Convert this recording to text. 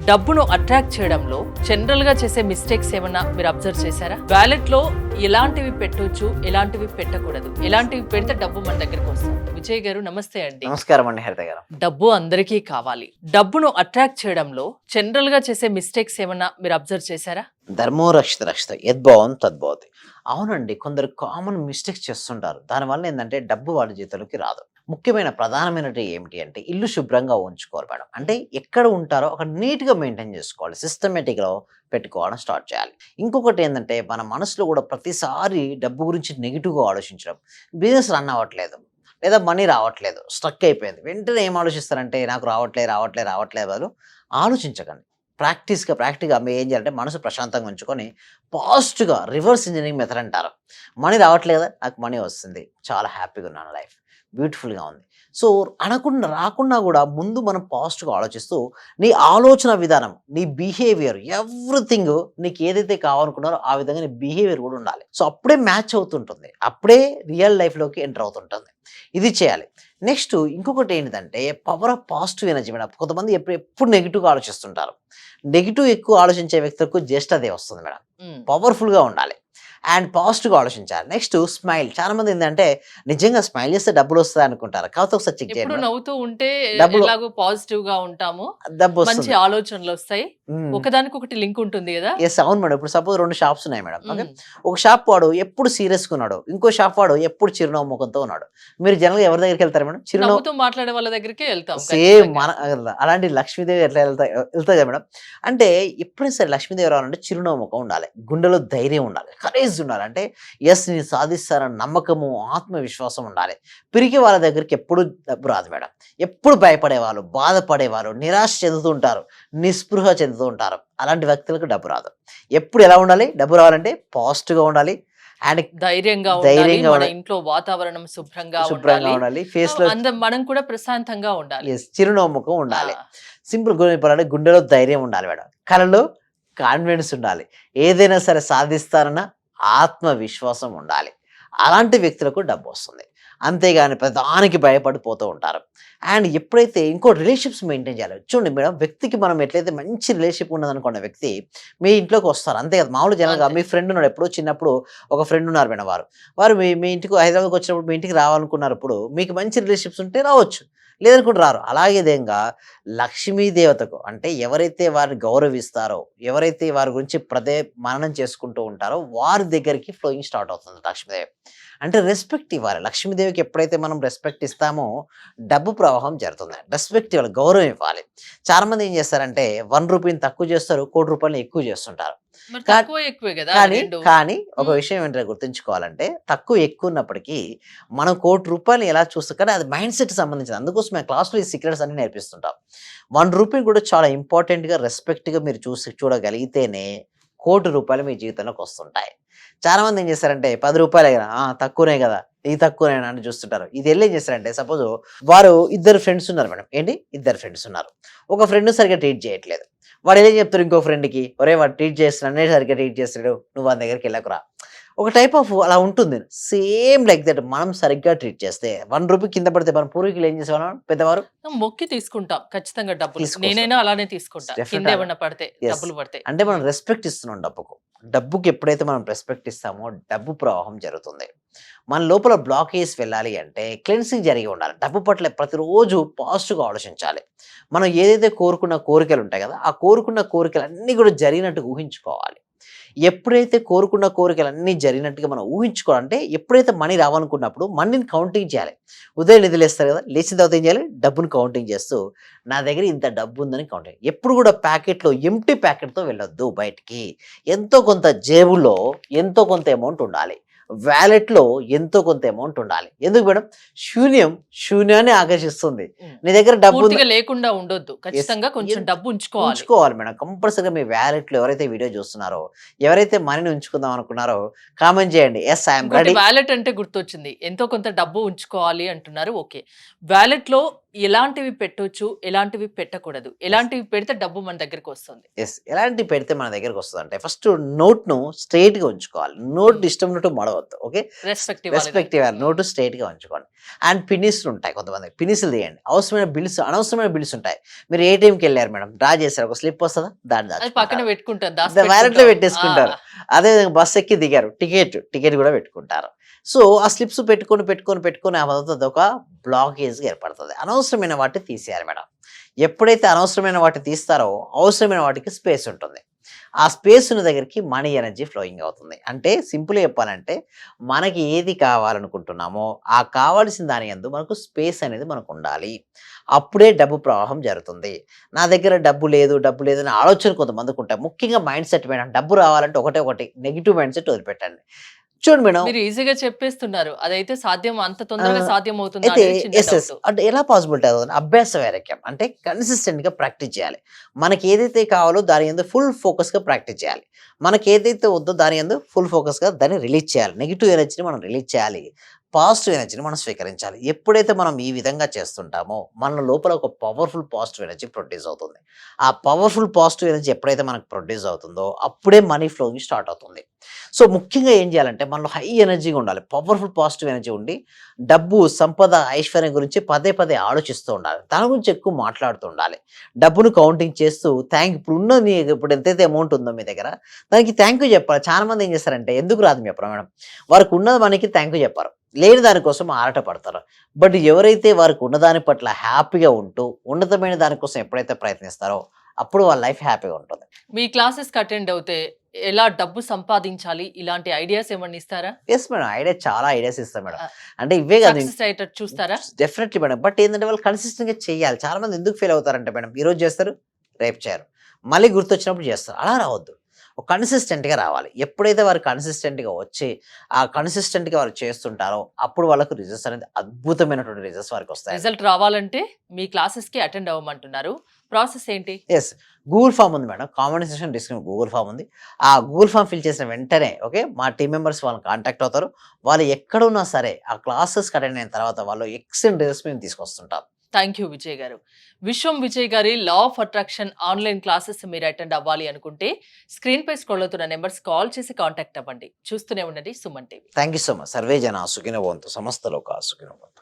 డబ్బును అట్రాక్ట్ చేయడంలో జనరల్ గా చేసే మిస్టేక్స్ ఏమన్నా మీరు అబ్జర్వ్ చేశారా? వ్యాలెట్ లో ఎలాంటివి పెట్టొచ్చు, ఎలాంటివి పెట్టకూడదు, ఎలాంటివి పెడితే డబ్బు మన దగ్గరకు వస్తుంది? విజయ్ గారు నమస్తే అండి. నమస్కారం అండి హరిత గారు. డబ్బు అందరికీ కావాలి. డబ్బును అట్రాక్ట్ చేయడంలో జనరల్ గా చేసే మిస్టేక్స్ ఏమన్నా మీరు అబ్జర్వ్ చేశారా? ధర్మో రక్షిత రక్షిత యద్భావం తద్భవతి. అవునండి, కొందరు కామన్ మిస్టేక్స్ చేస్తుంటారు. దానివల్ల ఏంటంటే డబ్బు వాళ్ళ జీవితంలోకి రాదు. ముఖ్యమైన ప్రధానమైనది ఏమిటి అంటే ఇల్లు శుభ్రంగా ఉంచుకోవాలి మేడం. అంటే ఎక్కడ ఉంటారో అక్కడ నీట్గా మెయింటైన్ చేసుకోవాలి, సిస్టమేటిక్గా పెట్టుకోవడం స్టార్ట్ చేయాలి. ఇంకొకటి ఏంటంటే మన మనసులో కూడా ప్రతిసారి డబ్బు గురించి నెగిటివ్గా ఆలోచించడం, బిజినెస్ రన్ అవ్వట్లేదు లేదా మనీ రావట్లేదు, స్ట్రక్ అయిపోయింది, వెంటనే ఏం ఆలోచిస్తారంటే నాకు రావట్లేదు బదులు ఆలోచించకండి. ప్రాక్టిక్గా మీరు ఏం చేయాలంటే మనసు ప్రశాంతంగా ఉంచుకొని పాజిటివ్గా రివర్స్ ఇంజనీరింగ్ మెథడ్ అంటారు. మనీ రావట్లేదా, నాకు మనీ వస్తుంది, చాలా హ్యాపీగా ఉన్నాను, లైఫ్ బ్యూటిఫుల్గా ఉంది. సో రాకుండా కూడా ముందు మనం పాజిటివ్గా ఆలోచిస్తూ నీ ఆలోచన విధానం, నీ బిహేవియర్, ఎవ్రీథింగ్ నీకు ఏదైతే కావాలనుకున్నారో ఆ విధంగా నీ బిహేవియర్ కూడా ఉండాలి. సో అప్పుడే మ్యాచ్ అవుతుంటుంది, అప్పుడే రియల్ లైఫ్లోకి ఎంటర్ అవుతుంటుంది. ఇది చేయాలి. నెక్స్ట్ ఇంకొకటి ఏంటంటే power of positive energy madam. కొంతమంది ఎప్పుడు నెగిటివ్గా ఆలోచిస్తుంటారు. నెగిటివ్ ఎక్కువ ఆలోచించే వ్యక్తులకు జస్ట్ అదే వస్తుంది మేడం. పవర్ఫుల్గా ఉండాలి అండ్ పాజిటివ్గా ఆలోచించాలి. Next smile. చాలా మంది ఏంటంటే నిజంగా స్మైల్ చేస్తే డబ్బులు వస్తాయి అనుకుంటారు. కాకపోతే ఒకసారి చెక్ చేయండి, నవ్వుతూ ఉంటే డబ్బులు ఎలాగో పాజిటివ్ గా ఉంటాము, డబ్బు మంచి వస్తుంది. ఆలోచనలు వస్తాయి. ఒకదానికి ఒకటి లింక్ ఉంటుంది కదా. ఎస్, అవును మేడం. ఇప్పుడు సపోజ్ 2 షాప్స్ ఉన్నాయి మేడం. ఓకే, ఒక షాప్ వాడు ఎప్పుడు సీరియస్గా ఉన్నాడు, ఇంకో షాప్ వాడు ఎప్పుడు చిరునవ్వు ముఖంతో ఉన్నాడు. మీరు జనరల్గా ఎవరి దగ్గరికి వెళ్తారు మేడం? చిరునవ్వుతో మాట్లాడే వాళ్ళ దగ్గరికి వెళ్తాం. సేమ్ మన అలాంటి లక్ష్మీదేవి ఎట్లా వెళ్తాయి కదా మేడం. అంటే ఎప్పుడైనా సరే లక్ష్మీదేవి రావాలంటే చిరునవ్వు ముఖం ఉండాలి, గుండెలో ధైర్యం ఉండాలి, కరేజ్ ఉండాలి. అంటే ఎస్ నేను సాధిస్తానన్న నమ్మకము, ఆత్మవిశ్వాసం ఉండాలి. పిరికి వాళ్ళ దగ్గరికి ఎప్పుడు డబ్బు రాదు మేడం. ఎప్పుడు భయపడేవాళ్ళు, బాధపడేవారు, నిరాశ చెందుతూ ఉంటారు, నిస్పృహ చెందుతూ ఉంటారు. అలాంటి వ్యక్తులకు డబ్బు రాదు. ఎప్పుడు ఎలా ఉండాలి? డబ్బు రావాలంటే పాజిటివ్గా ఉండాలి అండ్ ధైర్యంగా ఉండాలి, ఇంట్లో వాతావరణం శుభ్రంగా ఉండాలి, ఫేస్ లో మనం కూడా ప్రశాంతంగా ఉండాలి, చిరునవ్వు ముఖం ఉండాలి. సింపుల్ చెప్పాలంటే గుండెలో ధైర్యం ఉండాలి మేడం. కళలో కాన్ఫిడెన్స్ ఉండాలి, ఏదైనా సరే సాధిస్తారన్న ఆత్మవిశ్వాసం ఉండాలి. అలాంటి వ్యక్తులకు డబ్బు వస్తుంది. అంతేగాని ప్రధానికి భయపడిపోతూ ఉంటారు. అండ్ ఎప్పుడైతే ఇంకో రిలేషన్షిప్స్ మెయింటైన్ చేయాలి. చూడండి మేడం, వ్యక్తికి మనం ఎట్లయితే మంచి రిలేషన్షిప్ ఉన్నదనుకున్న వ్యక్తి మీ ఇంట్లోకి వస్తారు, అంతే కదా. మామూలు జనరల్గా మీ ఫ్రెండ్ ఉన్నాడు, ఎప్పుడు చిన్నప్పుడు ఒక ఫ్రెండ్ ఉన్నారు మేడం, వారు మీ ఇంటికి హైదరాబాద్కి వచ్చినప్పుడు మీ ఇంటికి రావాలనుకున్నప్పుడు మీకు మంచి రిలేషన్షిప్స్ ఉంటే రావచ్చు, లేదనుకుంటే రారు. అలాగే విధంగా లక్ష్మీదేవతకు అంటే ఎవరైతే వారిని గౌరవిస్తారో, ఎవరైతే వారి గురించి మననం చేసుకుంటూ ఉంటారో వారి దగ్గరికి ఫ్లోయింగ్ స్టార్ట్ అవుతుంది లక్ష్మీదేవి. అంటే రెస్పెక్ట్ ఇవ్వాలి. లక్ష్మీదేవికి ఎప్పుడైతే మనం రెస్పెక్ట్ ఇస్తామో డబ్బు ప్రవాహం జరుగుతుంది. రెస్పెక్ట్ ఇవ్వాలి, గౌరవం ఇవ్వాలి. చాలా మంది ఏం చేస్తారంటే 1 రూపీని తక్కువ చేస్తారు, 1 కోటి రూపాయలు ఎక్కువ చేస్తుంటారు. కానీ ఒక విషయం ఏంటంటే గుర్తుంచుకోవాలంటే తక్కువ ఎక్కువ ఉన్నప్పటికీ మనం 1 కోటి రూపాయలు ఎలా చూస్తాం, కానీ అది మైండ్ సెట్ సంబంధించింది. అందుకోసం మేము క్లాస్లో ఈ సీక్రెట్స్ అన్ని నేర్పిస్తుంటాం. 1 రూపీ కూడా చాలా ఇంపార్టెంట్గా రెస్పెక్ట్గా మీరు చూడగలిగితేనే 1 కోటి రూపాయలు మీ జీవితంలోకి వస్తుంటాయి. చాలా మంది ఏం చేస్తారంటే 10 రూపాయలే కదా, తక్కువనే కదా, ఇది తక్కువనే అని చూస్తుంటారు. ఇది వెళ్ళి ఏం చేస్తారంటే సపోజ్ వారు 2 ఫ్రెండ్స్ ఉన్నారు మేడం. ఏంటి, 2 ఫ్రెండ్స్ ఉన్నారు. ఒక ఫ్రెండ్ సరిగ్గా ట్రీట్ చేయట్లేదు. వాడు ఏం చెప్తారు ఇంకో ఫ్రెండ్కి, ఒరే వాడు ట్రీట్ చేస్తున్నాడే సరిగ్గా ట్రీట్ చేస్తాడు, నువ్వు వాడి దగ్గరికి వెళ్ళకురా. ఒక టైప్ ఆఫ్ అలా ఉంటుంది. సేమ్ లైక్ దట్ మనం సరిగ్గా ట్రీట్ చేస్తే 1 రూపీ కింద పడితే మన పూర్వీకులు ఏం చేసేవాళ్ళం, పెద్దవారు మొక్కి తీసుకుంటాం ఖచ్చితంగా డబ్బులు. నేనైనా అలానే తీసుకుంటా, కింద ఏమన్నా పడితే డబ్బులు పడితే. అంటే మనం రెస్పెక్ట్ ఇస్తున్నాం డబ్బుకి ఎప్పుడైతే మనం రెస్పెక్ట్ ఇస్తామో డబ్బు ప్రవాహం జరుగుతుంది. మన లోపల బ్లాకేజ్ వెళ్ళాలి అంటే క్లెన్సింగ్ జరిగి ఉండాలి. డబ్బు పట్ల ప్రతిరోజు పాజిటివ్గా ఆలోచించాలి. మనం ఏదైతే కోరుకున్న కోరికలు ఉంటాయి కదా, ఆ కోరుకున్న కోరికలు అన్నీ కూడా జరిగినట్టు ఊహించుకోవాలి. ఎప్పుడైతే కోరుకున్న కోరికలు అన్నీ జరిగినట్టుగా మనం ఊహించుకోవాలంటే ఎప్పుడైతే మనీ రావాలనుకున్నప్పుడు మనీని కౌంటింగ్ చేయాలి. ఉదయం నిధులేస్తారు కదా, లేచిన తర్వాత ఏం చేయాలి, డబ్బును కౌంటింగ్ చేస్తూ నా దగ్గర ఇంత డబ్బు ఉందని కౌంటింగ్. ఎప్పుడు కూడా ప్యాకెట్లో ఎంప్టీ ప్యాకెట్తో వెళ్ళొద్దు బయటికి. ఎంతో కొంత జేబులో ఎంతో కొంత అమౌంట్ ఉండాలి, వ్యాలెట్లో ఎంతో కొంత అమౌంట్ ఉండాలి. ఎందుకు మేడం, శూన్యాన్ని ఆకర్షిస్తుంది. నీ దగ్గర డబ్బు లేకుండా ఉండొద్దు, ఖచ్చితంగా కొంచెం డబ్బు ఉంచుకోవాలి మేడం. కంపల్సరీగా మీ వ్యాలెట్లో ఎవరైతే వీడియో చూస్తున్నారో, ఎవరైతే మనీని ఉంచుకుందాం అనుకున్నారో కామెంట్ చేయండి, ఎస్ ఐఎమ్ రెడీ. వ్యాలెట్ అంటే గుర్తొచ్చింది, ఎంతో కొంత డబ్బు ఉంచుకోవాలి అంటున్నారు. ఓకే, వ్యాలెట్ లో ఎలాంటివి పెట్టొచ్చు, ఎలాంటివి పెట్టకూడదు, ఎలాంటివి పెడితే డబ్బు మన దగ్గరికి వస్తుంది? యెస్. ఎలాంటివి పెడితే మన దగ్గరకి వస్తదంటే ఫస్ట్ నోట్‌ను స్ట్రెయిట్‌గా ఉంచుకోవాలి. నోట్ ఇష్టం ఉన్నట్టు మడవద్దు. ఓకే. రెస్పెక్ట్ ఇవ్వాలి రెస్పెక్ట్ దానికి. ఇవ్వాలి. నోటు స్ట్రెయిట్‌గా ఉంచుకోండి. అండ్ పిన్నిస్‌లు ఉంటాయి కొంతమందికి. పిన్నిస్‌లు తీయండి. అనవసరమైన బిల్స్ ఉంటాయి. మీరు ఏటీఎంకెళ్లారు మేడం. డ్రా చేశారు. ఒక స్లిప్ వస్తదా? దాన్ని అది పక్కన దాచుకుంటారు. పెట్టుకుంటారు, దాసి వాలెట్‌లో పెట్టుకుంటాం. పెట్టేసుకుంటారు. అదే విధంగా బస్ ఎక్కి దిగారు. టికెట్ కూడా పెట్టుకుంటారు. సో, ఆ స్లిప్స్ పెట్టుకొని ఆ తర్వాత అదొక బ్లాకేజ్‌గా ఏర్పడతది. అనవసరమైన వాటిని తీసేయాలి మేడం. ఎప్పుడైతే అనవసరమైన వాటిని తీస్తారో, అవసరమైన వాటికి స్పేస్ ఉంటుంది. ఆ స్పేస్ ఉన్న దగ్గరికి మనీ ఎనర్జీ ఫ్లోయింగ్ అవుతుంది. అంటే సింపుల్‌గా చెప్పాలంటే, మనకి ఏది కావాలనుకుంటున్నామో, ఆ కావాల్సిన దాని యందు మనకు స్పేస్ అనేది మనకుండాలి. అప్పుడే డబ్బు ప్రవాహం జరుగుతుంది. నా దగ్గర డబ్బు లేదు అనే ఆలోచన కొంతమందికుంటాయి. ముఖ్యంగా మైండ్ సెట్ మేడం. డబ్బు రావాలంటే ఒకటి నెగెటివ్ మైండ్ సెట్ వదిలిపెట్టండి. చూడండి మేడం. మీరు ఈజీగా చెప్పేస్తున్నారు. అదైతే సాధ్యం, అంత తొందరగా ఆహ్, సాధ్యం అవుతుందా అయితే అనేది చిన్న యెస్. డౌట్. అంటే ఎలా పాసిబిలిటీ అవుతుంది? అభ్యాస వైరాగ్యం. అంటే కన్సిస్టెంట్‌గా ప్రాక్టీస్ చేయాలి. మనకి ఏదైతే కావాలో దాని యందు ఫుల్ ఫోకస్‌గా ప్రాక్టీస్ చేయాలి. మనకి ఏదైతే వద్దో దాని యందు ఫుల్ ఫోకస్‌గా దాన్ని రిలీజ్ చేయాలి. నెగెటివ్ ఎనర్జీని మనం రిలీజ్ చేయాలి. పాజిటివ్ ఎనర్జీని మనం స్వీకరించాలి. ఎప్పుడైతే మనం ఈ విధంగా చేస్తుంటామో, మన లోపల ఒక పవర్‌ఫుల్ పాజిటివ్ ఎనర్జీ ప్రొడ్యూస్ అవుతుంది. ఆ పవర్‌ఫుల్ పాజిటివ్ ఎనర్జీ ఎప్పుడైతే మనకు ప్రొడ్యూస్ అవుతుందో, అప్పుడే మనీ ఫ్లోయింగ్ స్టార్ట్ అవుతుంది. సో, ముఖ్యంగా ఏం చేయాలంటే మనలో హై ఎనర్జీగా ఉండాలి. పవర్‌ఫుల్ పాజిటివ్ ఎనర్జీ ఉండి, డబ్బు, సంపద, ఐశ్వర్యం గురించి పదే ఆలోచిస్తూ ఉండాలి. దాని గురించి ఎక్కువ మాట్లాడుతూ ఉండాలి. డబ్బును కౌంటింగ్ చేస్తూ ఇప్పుడు ఎంతైతే అమౌంట్ ఉందో మీ దగ్గర, దానికి థాంక్ యూ చెప్పాలి. చాలా మంది ఏం చేస్తారంటే, ఎందుకు రాదు చెప్పరా మేడం? వారికి ఉన్న మనకి థాంక్ యూ చెప్పరు. లేని దాని కోసం ఆరాటపడతారు. బట్ ఎవరైతే వారికి ఉన్న దాని పట్ల హ్యాపీగా ఉంటూ, ఉన్నతమైన దాని కోసం ఎప్పుడైతే ప్రయత్నిస్తారో, అప్పుడు వాళ్ళ లైఫ్ హ్యాపీగా ఉంటుంది. మీ క్లాసెస్‌కి అటెండ్ అవుతే ఎలా డబ్బు సంపాదించాలి, ఇలాంటి ఐడియాస్ ఏమన్నా ఇస్తారా? Yes madam. చాలా ఐడియాస్ ఇస్తా మేడం. ఆహ్, అంటే ఇవే కాదు. సక్సెస్ అయ్యేటట్టు చూస్తారా? Definitely madam. బట్ ఏందంటే వాళ్ళు కన్సిస్టెంట్‌గా చేయాలి. చాలా మంది ఎందుకు ఫెయిల్ అవుతారంటే మేడం, ఈరోజు చేస్తారు, రేపు చేయరు. మళ్ళీ గుర్తొచ్చినప్పుడు చేస్తారు. అలా రావద్దు. ఒక కన్సిస్టెంట్‌గా రావాలి. ఎప్పుడైతే వారు కన్సిస్టెంట్‌గా వచ్చి, ఆ కన్సిస్టెంట్‌గా వారు చేస్తుంటారో, అప్పుడు వాళ్ళకు రిజల్ట్స్ అనేది అద్భుతమైనటువంటి రిజల్ట్స్ వారికొస్తాయండి. రిజల్ట్ రావాలంటే మీ క్లాసెస్‌కి అటెండ్ అవ్వమంటున్నారు. ప్రాసెస్ ఏంటి? యెస్. గూగుల్ ఫార్మ్ ఉంది madam. Comment section description Google form ఉంది. ఆ గూగుల్ ఫార్మ్ ఫిల్ చేసిన వెంటనే ఓకే. మా టీమ్ మెంబర్స్ వాళ్ళని కాంటాక్ట్ అవుతారు. వాళ్ళు ఎక్కడున్నా సరే ఆ క్లాసెస్‌కి అటెండ్ అయిన తర్వాత వాళ్ళు ఎక్సలెంట్ రిజల్ట్స్ మేము తీసుకొస్తుంటాం. థ్యాంక్ యూ విజయ్ గారు. విశ్వం విజయ్ గారి law of attraction online classes మీరు అటెండ్ అవ్వాలి అనుకుంటే స్క్రీన్‌పై స్క్రోల్ అవుతున్న నంబర్స్ కాల్ చేసి కాంటాక్ట్ అవ్వండి. చూస్తూనే ఉండండి Suman TV. Thank you so much. Survey జన సుఖినో భవంతు. సమస్త లోకా సుఖినో భవంతు.